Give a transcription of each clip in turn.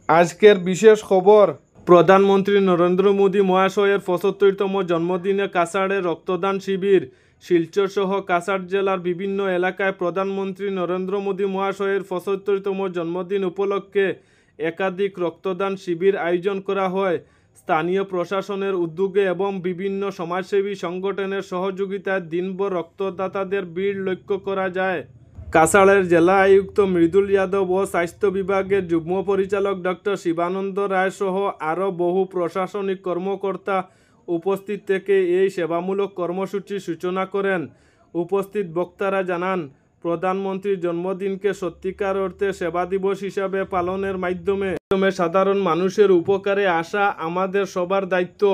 আজকের বিশেষ খবর, প্রধানমন্ত্রী নরেন্দ্র মোদী মহাশয়ের ৭৫তম জন্মদিনে কাছাড়ে রক্তদান শিবির। শিলচরসহ কাছাড় জেলার বিভিন্ন এলাকায় প্রধানমন্ত্রী নরেন্দ্র মোদী মহাশয়ের ৭৫তম জন্মদিন উপলক্ষে একাধিক রক্তদান শিবির আয়োজন করা হয়। স্থানীয় প্রশাসনের উদ্যোগে এবং বিভিন্ন সমাজসেবী সংগঠনের সহযোগিতায় দিনভর রক্তদাতাদের ভিড় লক্ষ্য করা যায়। কাছাড়ের জেলা আয়ুক্ত মৃদুল যাদব ও স্বাস্থ্য বিভাগের যুগ্ম পরিচালক ডক্টর শিবানন্দ রায় সহ আরও বহু প্রশাসনিক কর্মকর্তা উপস্থিত থেকে এই সেবামূলক কর্মসূচির সূচনা করেন। উপস্থিত বক্তারা জানান, প্রধানমন্ত্রীর জন্মদিনকে সত্যিকার অর্থে সেবা দিবস হিসাবে পালনের মাধ্যমে সাধারণ মানুষের উপকারে আসা আমাদের সবার দায়িত্ব।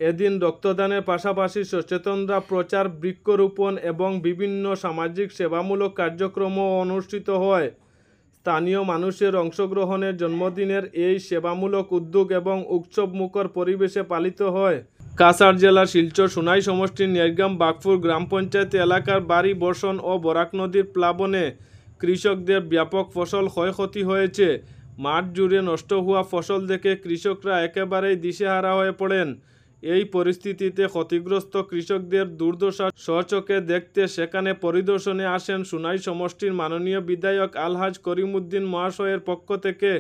এদিন রক্তদানের পাশাপাশি সচেতনতা প্রচার, বৃক্ষরোপণ এবং বিভিন্ন সামাজিক সেবামূলক কার্যক্রমও অনুষ্ঠিত হয়। স্থানীয় মানুষের অংশগ্রহণের জন্মদিনের এই সেবামূলক উদ্যোগ এবং উৎসবমুখর পরিবেশে পালিত হয়। কাছাড় জেলার শিলচর সোনাই সমষ্টির নেরগ্রাম বাগপুর গ্রাম পঞ্চায়েত এলাকার বাড়ি বর্ষণ ও বরাক নদীর প্লাবনে কৃষকদের ব্যাপক ফসল ক্ষয়ক্ষতি হয়েছে। মাঠ জুড়ে নষ্ট হওয়া ফসল দেখে কৃষকরা একেবারেই দিশেহারা হয়ে পড়েন। এই পরিস্থিতিতে ক্ষতিগ্রস্ত কৃষকদের দুর্দশা স্বচক্ষে দেখতে সেখানে পরিদর্শনে আসেন সোনাই সমষ্টির মাননীয় বিধায়ক আলহাজ করিমউদ্দিন মহাশয়ের পক্ষ থেকে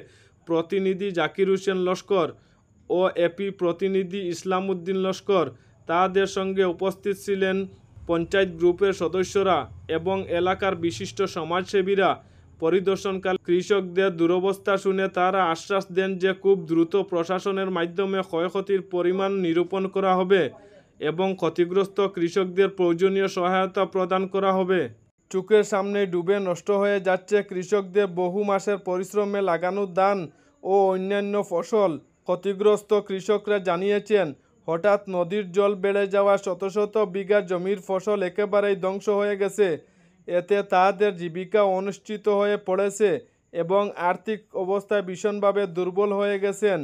প্রতিনিধি জাকির হোসেন লস্কর ও এপি প্রতিনিধি ইসলাম উদ্দিন লস্কর। তাদের সঙ্গে উপস্থিত ছিলেন পঞ্চায়েত গ্রুপের সদস্যরা এবং এলাকার বিশিষ্ট সমাজসেবীরা। পরিদর্শনকালে কৃষকদের দুরবস্থা শুনে তারা আশ্বাস দেন যে খুব দ্রুত প্রশাসনের মাধ্যমে ক্ষয়ক্ষতির পরিমাণ নিরূপণ করা হবে এবং ক্ষতিগ্রস্ত কৃষকদের প্রয়োজনীয় সহায়তা প্রদান করা হবে। চোখের সামনে ডুবে নষ্ট হয়ে যাচ্ছে কৃষকদের বহু মাসের পরিশ্রমে লাগানো ধান ও অন্যান্য ফসল। ক্ষতিগ্রস্ত কৃষকরা জানিয়েছেন, হঠাৎ নদীর জল বেড়ে যাওয়া শত শত বিঘা জমির ফসল একেবারেই ধ্বংস হয়ে গেছে। এতে তাদের জীবিকা অনিশ্চিত হয়ে পড়েছে এবং আর্থিক অবস্থায় ভীষণভাবে দুর্বল হয়ে গেছেন।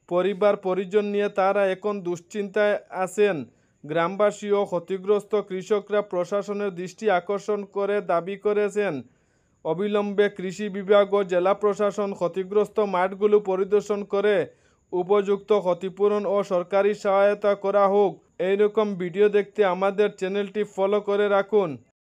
পরিবার পরিজন নিয়ে তারা এখন দুশ্চিন্তায় আছেন। গ্রামবাসী ও ক্ষতিগ্রস্ত কৃষকরা প্রশাসনের দৃষ্টি আকর্ষণ করে দাবি করেছেন অবিলম্বে কৃষি বিভাগ ও জেলা প্রশাসন ক্ষতিগ্রস্ত মাঠগুলো পরিদর্শন করে উপযুক্ত ক্ষতিপূরণ ও সরকারি সহায়তা করা হোক। এইরকম ভিডিও দেখতে আমাদের চ্যানেলটি ফলো করে রাখুন।